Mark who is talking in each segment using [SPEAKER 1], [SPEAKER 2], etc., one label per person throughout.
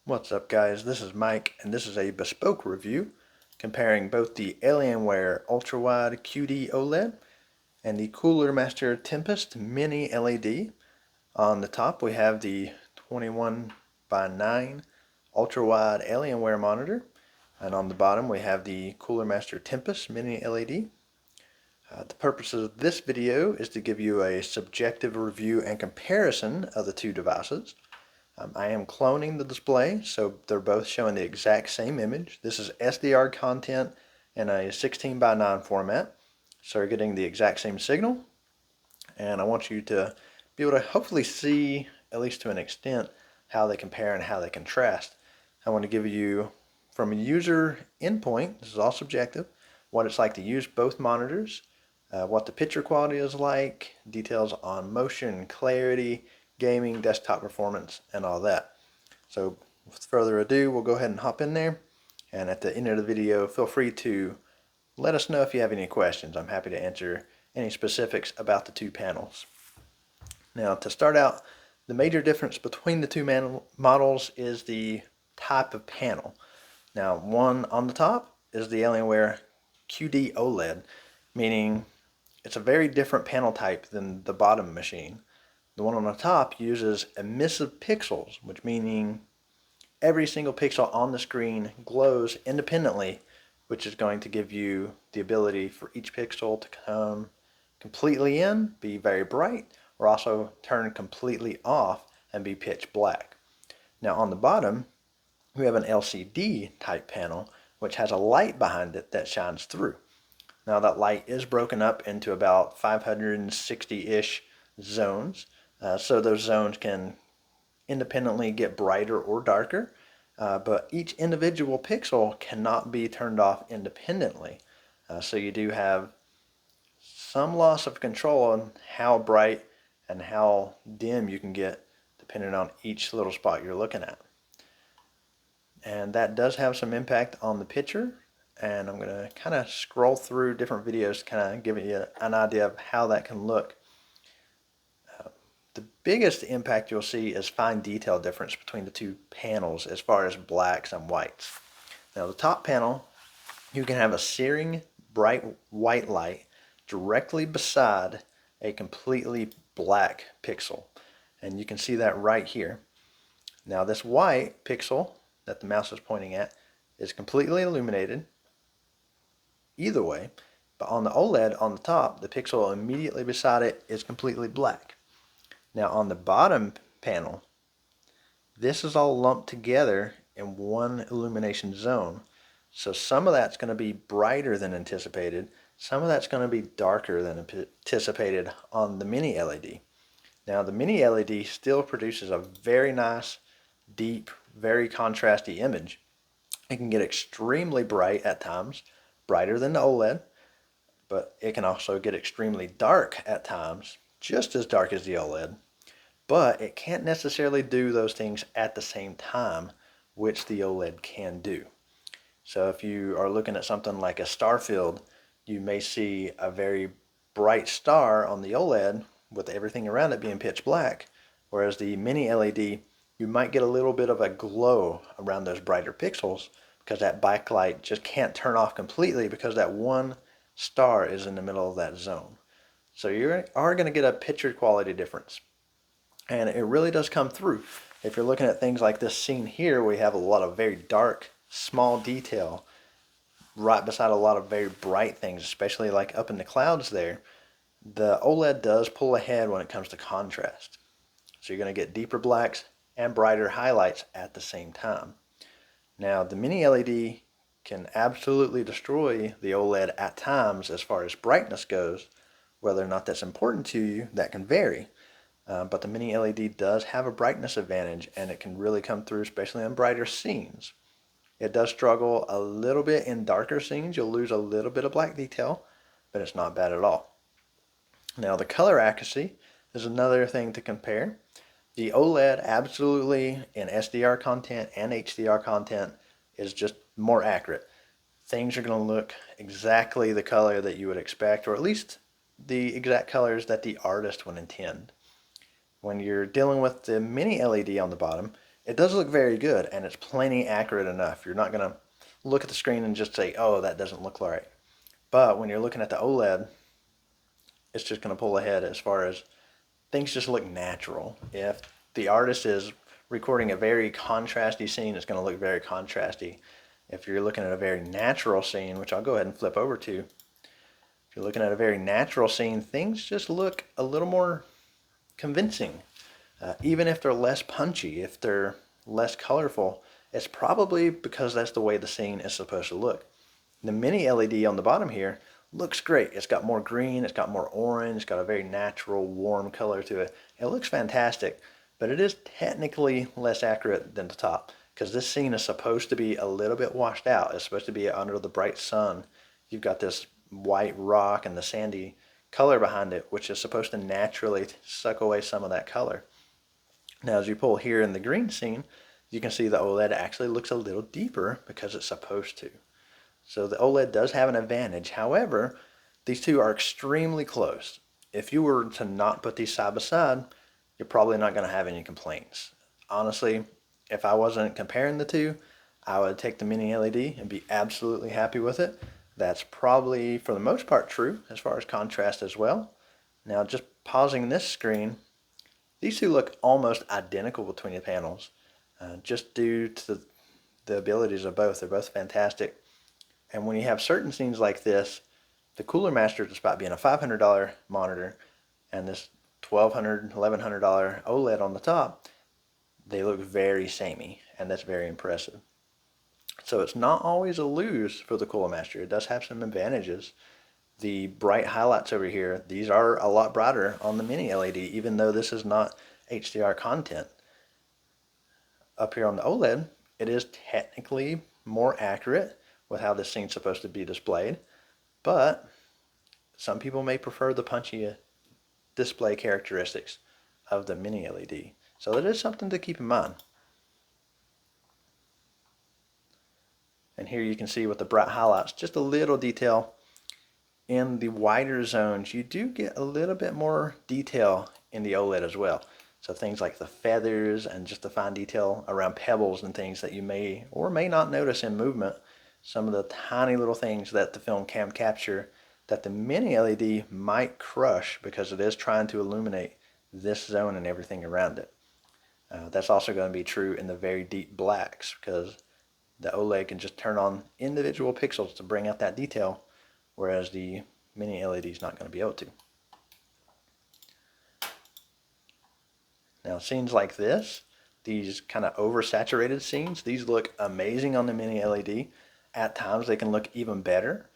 [SPEAKER 1] What's up guys, this is Mike and this is a bespoke review comparing both the Alienware ultra-wide QD OLED and the Cooler Master Tempest mini LED. On the top we have the 21 by 9 ultra-wide Alienware monitor, and on the bottom we have the Cooler Master Tempest mini LED. The purpose of this video is to give you a subjective review and comparison of the two devices. I am cloning the display, so they're both showing the exact same image. This is SDR content in a 16 by 9 format, so you're getting the exact same signal. And I want you to be able to hopefully see, at least to an extent, how they compare and how they contrast. I want to give you, from a user endpoint, this is all subjective, what it's like to use both monitors, what the picture quality is like, details on motion, clarity, gaming, desktop performance, and all that. So with further ado, we'll go ahead and hop in there, and at the end of the video, feel free to let us know if you have any questions. I'm happy to answer any specifics about the two panels. Now, to start out, the major difference between the two models is the type of panel. Now, one on the top is the Alienware QD OLED, meaning it's a very different panel type than the bottom machine. The one on the top uses emissive pixels, which meaning every single pixel on the screen glows independently, which is going to give you the ability for each pixel to come completely in, be very bright, or also turn completely off and be pitch black. Now on the bottom, we have an LCD type panel, which has a light behind it that shines through. Now that light is broken up into about 560-ish zones, so those zones can independently get brighter or darker, but each individual pixel cannot be turned off independently. So you do have some loss of control on how bright and how dim you can get depending on each little spot you're looking at. And that does have some impact on the picture, and I'm going to kind of scroll through different videos to kind of give you an idea of how that can look. The biggest impact you'll see is fine detail difference between the two panels as far as blacks and whites. Now the top panel, you can have a searing bright white light directly beside a completely black pixel, and you can see that right here. Now this white pixel that the mouse is pointing at is completely illuminated either way, but on the OLED on the top, the pixel immediately beside it is completely black. Now on the bottom panel, this is all lumped together in one illumination zone. So some of that's going to be brighter than anticipated, some of that's going to be darker than anticipated on the mini LED. Now the mini LED still produces a very nice, deep, very contrasty image. It can get extremely bright at times, brighter than the OLED, but it can also get extremely dark at times, just as dark as the OLED. But it can't necessarily do those things at the same time, which the OLED can do. So if you are looking at something like a star field, you may see a very bright star on the OLED with everything around it being pitch black, whereas the mini LED, you might get a little bit of a glow around those brighter pixels because that backlight just can't turn off completely because that one star is in the middle of that zone. So you are going to get a picture quality difference. And it really does come through. If you're looking at things like this scene here, we have a lot of very dark, small detail right beside a lot of very bright things, especially like up in the clouds there. The OLED does pull ahead when it comes to contrast. So you're going to get deeper blacks and brighter highlights at the same time. Now the mini LED can absolutely destroy the OLED at times as far as brightness goes. Whether or not that's important to you, that can vary. But the mini LED does have a brightness advantage, and it can really come through, especially on brighter scenes. It does struggle a little bit in darker scenes. You'll lose a little bit of black detail, but it's not bad at all. Now the color accuracy is another thing to compare. The OLED absolutely in SDR content and HDR content is just more accurate. Things are going to look exactly the color that you would expect, or at least the exact colors that the artist would intend. When you're dealing with the mini LED on the bottom, it does look very good, and it's plenty accurate enough. You're not going to look at the screen and just say, oh, that doesn't look right. But when you're looking at the OLED, it's just going to pull ahead as far as things just look natural. If the artist is recording a very contrasty scene, it's going to look very contrasty. If you're looking at a very natural scene, which I'll go ahead and flip over to, if you're looking at a very natural scene, things just look a little more convincing. Even if they're less punchy, if they're less colorful, it's probably because that's the way the scene is supposed to look. The mini LED on the bottom here looks great. It's got more green, it's got more orange, it's got a very natural, warm color to it. It looks fantastic, but it is technically less accurate than the top because this scene is supposed to be a little bit washed out. It's supposed to be under the bright sun. You've got this white rock and the sandy color behind it, which is supposed to naturally suck away some of that color. Now, as you pull here in the green scene, you can see the OLED actually looks a little deeper because it's supposed to. So the OLED does have an advantage. However, these two are extremely close. If you were to not put these side by side, you're probably not going to have any complaints. Honestly, if I wasn't comparing the two, I would take the mini LED and be absolutely happy with it. That's probably, for the most part, true as far as contrast as well. Now, just pausing this screen, these two look almost identical between the panels, just due to the abilities of both. They're both fantastic. And when you have certain scenes like this, the Cooler Master, despite being a $500 monitor, and this $1,200, $1,100 OLED on the top, they look very samey, and that's very impressive. So it's not always a lose for the Cooler Master. It does have some advantages. The bright highlights over here, these are a lot brighter on the mini LED, even though this is not HDR content. Up here on the OLED, it is technically more accurate with how this scene's supposed to be displayed, but some people may prefer the punchy display characteristics of the mini LED. So that is something to keep in mind. And here you can see with the bright highlights, just a little detail. In the wider zones, you do get a little bit more detail in the OLED as well. So things like the feathers and just the fine detail around pebbles and things that you may or may not notice in movement. Some of the tiny little things that the film can capture that the mini LED might crush because it is trying to illuminate this zone and everything around it. That's also going to be true in the very deep blacks because the OLED can just turn on individual pixels to bring out that detail, whereas the mini LED is not going to be able to. Now, scenes like this, these kind of oversaturated scenes, these look amazing on the mini LED. At times, they can look even better.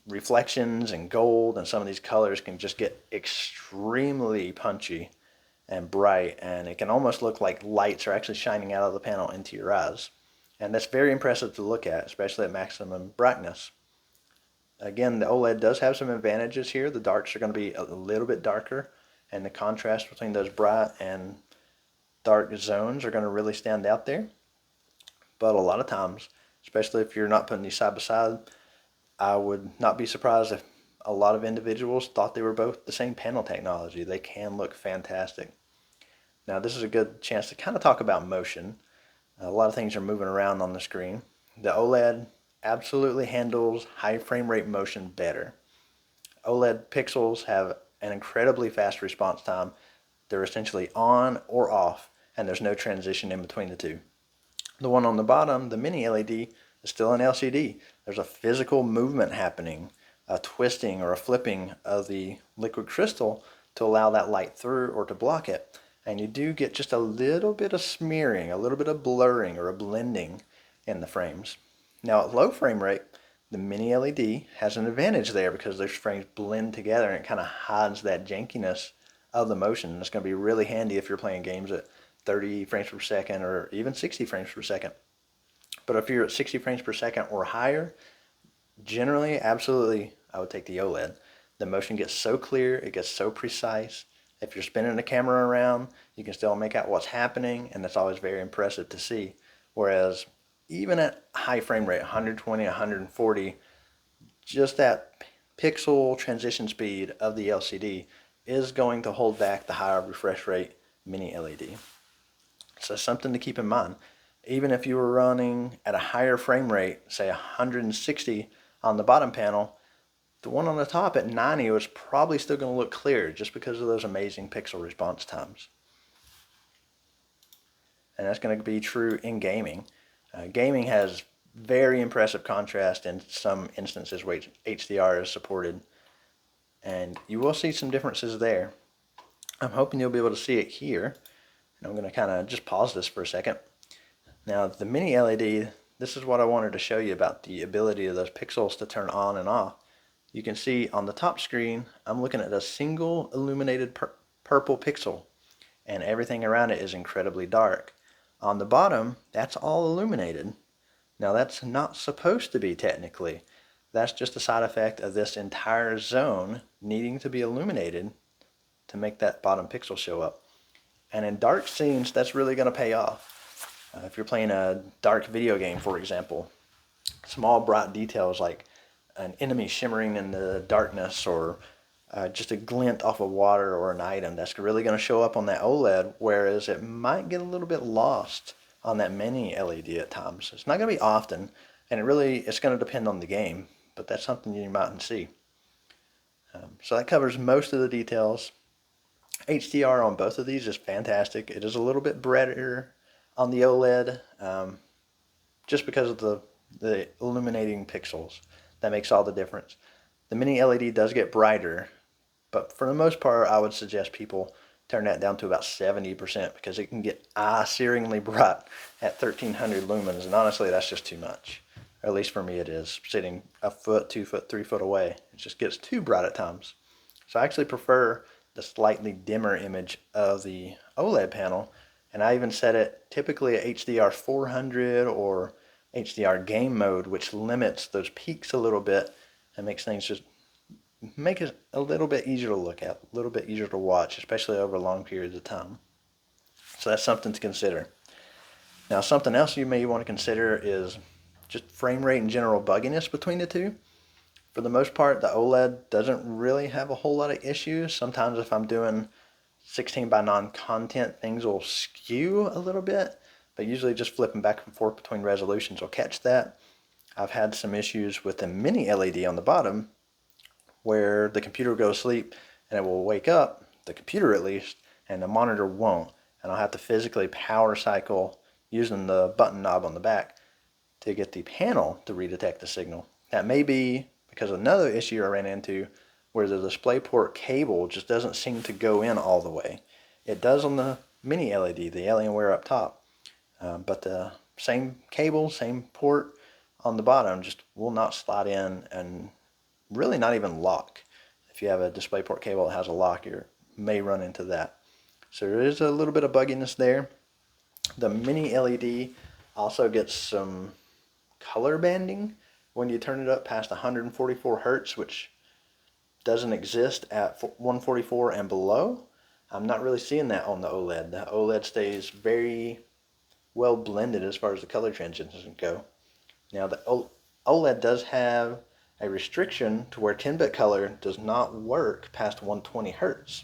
[SPEAKER 1] Reflections and gold and some of these colors can just get extremely punchy and bright, and it can almost look like lights are actually shining out of the panel into your eyes. And that's very impressive to look at, especially at maximum brightness. Again, the OLED does have some advantages here. The darks are going to be a little bit darker, and the contrast between those bright and dark zones are going to really stand out there. But a lot of times, especially if you're not putting these side by side, I would not be surprised if a lot of individuals thought they were both the same panel technology. They can look fantastic. Now, this is a good chance to kind of talk about motion. A lot of things are moving around on the screen. The OLED absolutely handles high frame rate motion better. OLED pixels have an incredibly fast response time. They're essentially on or off, and there's no transition in between the two. The one on the bottom, the mini LED, is still an LCD. There's a physical movement happening, a twisting or a flipping of the liquid crystal to allow that light through or to block it. And you do get just a little bit of smearing, a little bit of blurring or a blending in the frames. Now at low frame rate, the mini LED has an advantage there because those frames blend together and it kind of hides that jankiness of the motion. It's going to be really handy if you're playing games at 30 frames per second or even 60 frames per second. But if you're at 60 frames per second or higher, generally, absolutely, I would take the OLED. The motion gets so clear, it gets so precise. If you're spinning the camera around, you can still make out what's happening, and that's always very impressive to see. Whereas even at high frame rate, 120, 140, just that pixel transition speed of the LCD is going to hold back the higher refresh rate mini LED. So something to keep in mind. Even if you were running at a higher frame rate, say 160 on the bottom panel, the one on the top at 90 was probably still going to look clear just because of those amazing pixel response times. And that's going to be true in gaming. Gaming has very impressive contrast in some instances where HDR is supported, and you will see some differences there. I'm hoping you'll be able to see it here. And I'm going to kind of just pause this for a second. Now, the mini LED, this is what I wanted to show you about the ability of those pixels to turn on and off. You can see on the top screen, I'm looking at a single illuminated purple pixel, and everything around it is incredibly dark. On the bottom, that's all illuminated. Now, that's not supposed to be technically. That's just a side effect of this entire zone needing to be illuminated to make that bottom pixel show up. And in dark scenes, that's really going to pay off. If you're playing a dark video game, for example, small bright details like an enemy shimmering in the darkness, or just a glint off of water or an item, that's really going to show up on that OLED, whereas it might get a little bit lost on that mini LED at times. It's not going to be often, and it's going to depend on the game, but that's something you might see. So that covers most of the details. HDR on both of these is fantastic. It is a little bit brighter on the OLED, just because of the illuminating pixels. That makes all the difference. The mini LED does get brighter, but for the most part, I would suggest people turn that down to about 70% because it can get eye-searingly bright at 1300 lumens, and honestly, that's just too much. Or at least for me it is, sitting a foot, 2 foot, 3 foot away. It just gets too bright at times. So I actually prefer the slightly dimmer image of the OLED panel, and I even set it typically at HDR 400 or HDR game mode, which limits those peaks a little bit and makes things just make it a little bit easier to look at, a little bit easier to watch, especially over long periods of time. So that's something to consider. Now, something else you may want to consider is just frame rate and general bugginess between the two. For the most part, the OLED doesn't really have a whole lot of issues. Sometimes if I'm doing 16:9 content, things will skew a little bit, but usually just flipping back and forth between resolutions will catch that. I've had some issues with the mini LED on the bottom where the computer will go to sleep and it will wake up, the computer at least, and the monitor won't. And I'll have to physically power cycle using the button knob on the back to get the panel to redetect the signal. That may be because of another issue I ran into where the DisplayPort cable just doesn't seem to go in all the way. It does on the mini LED, the Alienware up top, but the same cable, same port on the bottom just will not slide in and really not even lock. If you have a DisplayPort cable that has a lock, you may run into that. So there is a little bit of bugginess there. The mini LED also gets some color banding when you turn it up past 144 Hertz, which doesn't exist at 144 and below. I'm not really seeing that on the OLED. The OLED stays very well blended as far as the color transitions go. Now the OLED does have a restriction to where 10-bit color does not work past 120 Hertz.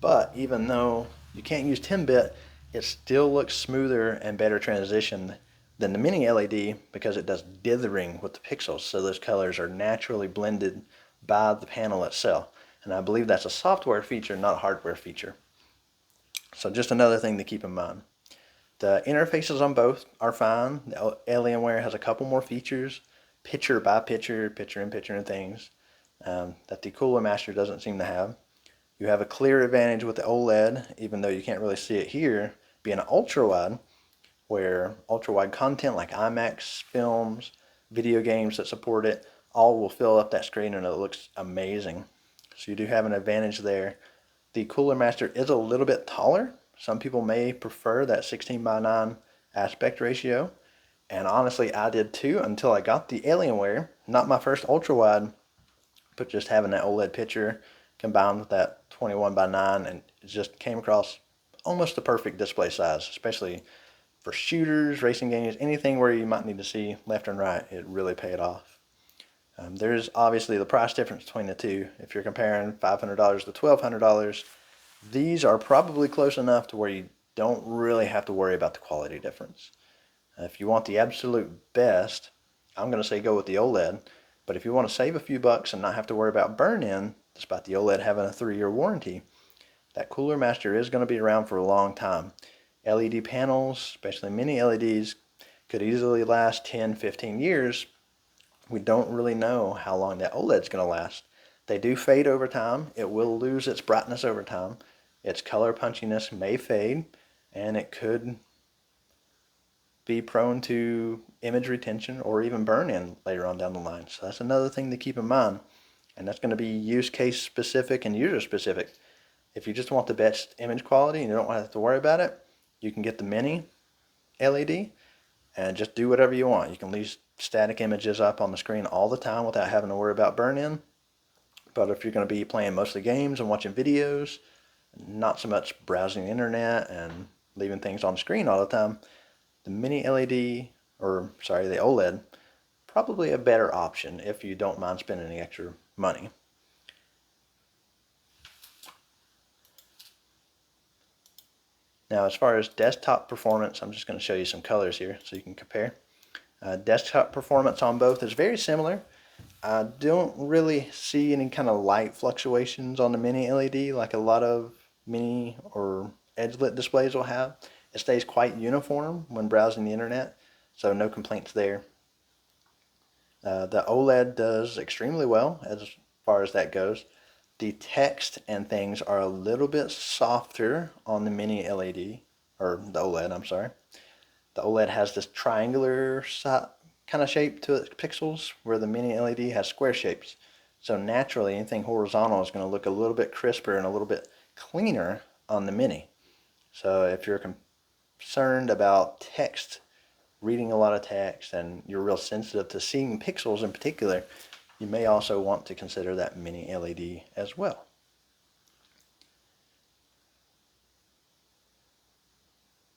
[SPEAKER 1] But even though you can't use 10-bit, it still looks smoother and better transitioned than the mini LED because it does dithering with the pixels, so those colors are naturally blended by the panel itself. And I believe that's a software feature, not a hardware feature. So just another thing to keep in mind. The interfaces on both are fine. The Alienware has a couple more features, picture by picture, picture-in-picture and things, that the Cooler Master doesn't seem to have. You have a clear advantage with the OLED, even though you can't really see it here, being ultra-wide, where ultra-wide content like IMAX films, video games that support it, all will fill up that screen and it looks amazing. So you do have an advantage there. The Cooler Master is a little bit taller. Some people may prefer that 16:9 aspect ratio. And honestly, I did too until I got the Alienware. Not my first ultra-wide, but just having that OLED picture combined with that 21:9, and it just came across almost the perfect display size, especially for shooters, racing games, anything where you might need to see left and right. It really paid off. There's obviously the price difference between the two. If you're comparing $500 to $1,200, these are probably close enough to where you don't really have to worry about the quality difference. If you want the absolute best, I'm going to say go with the OLED. But if you want to save a few bucks and not have to worry about burn-in, despite the OLED having a 3-year warranty, that Cooler Master is going to be around for a long time. LED panels, especially mini LEDs, could easily last 10, 15 years. We don't really know how long that OLED is going to last. They do fade over time. It will lose its brightness over time. Its color punchiness may fade, and it could be prone to image retention or even burn-in later on down the line. So that's another thing to keep in mind. And that's going to be use case specific and user specific. If you just want the best image quality and you don't have to worry about it, you can get the mini LED and just do whatever you want. You can leave static images up on the screen all the time without having to worry about burn-in. But if you're going to be playing mostly games and watching videos, not so much browsing the internet and leaving things on the screen all the time, the mini LED, the OLED, probably a better option if you don't mind spending any extra money. Now, as far as desktop performance, I'm just going to show you some colors here so you can compare. Desktop performance on both is very similar. I don't really see any kind of light fluctuations on the mini LED like a lot of mini or edge-lit displays will have. It stays quite uniform when browsing the internet, so no complaints there. The OLED does extremely well as far as that goes. The text and things are a little bit softer on the mini LED, or the OLED, I'm sorry. The OLED has this triangular kind of shape to its pixels, where the mini LED has square shapes. So naturally, anything horizontal is going to look a little bit crisper and a little bit cleaner on the mini. So if you're concerned about text, reading a lot of text, and you're real sensitive to seeing pixels in particular, you may also want to consider that mini LED as well.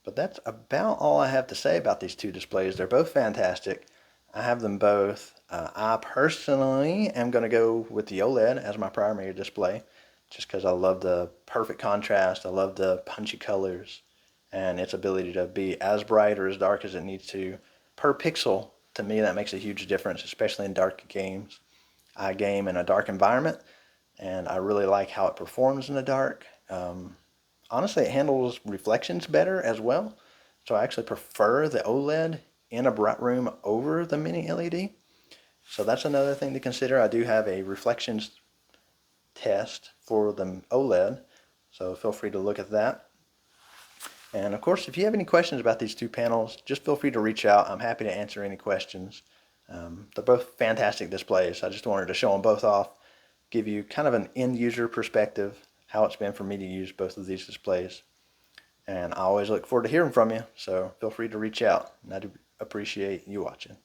[SPEAKER 1] But that's about all I have to say about these two displays. They're both fantastic. I have them both. I personally am going to go with the OLED as my primary display, just because I love the perfect contrast. I love the punchy colors and its ability to be as bright or as dark as it needs to per pixel. To me, that makes a huge difference, especially in dark games. I game in a dark environment, and I really like how it performs in the dark. Honestly, it handles reflections better as well. So I actually prefer the OLED in a bright room over the mini LED. So that's another thing to consider. I do have a reflections test for the OLED, so feel free to look at that. And of course, if you have any questions about these two panels, just feel free to reach out. I'm happy to answer any questions. They're both fantastic displays. I just wanted to show them both off, give you kind of an end user perspective, how it's been for me to use both of these displays. And I always look forward to hearing from you, so feel free to reach out, and I do appreciate you watching.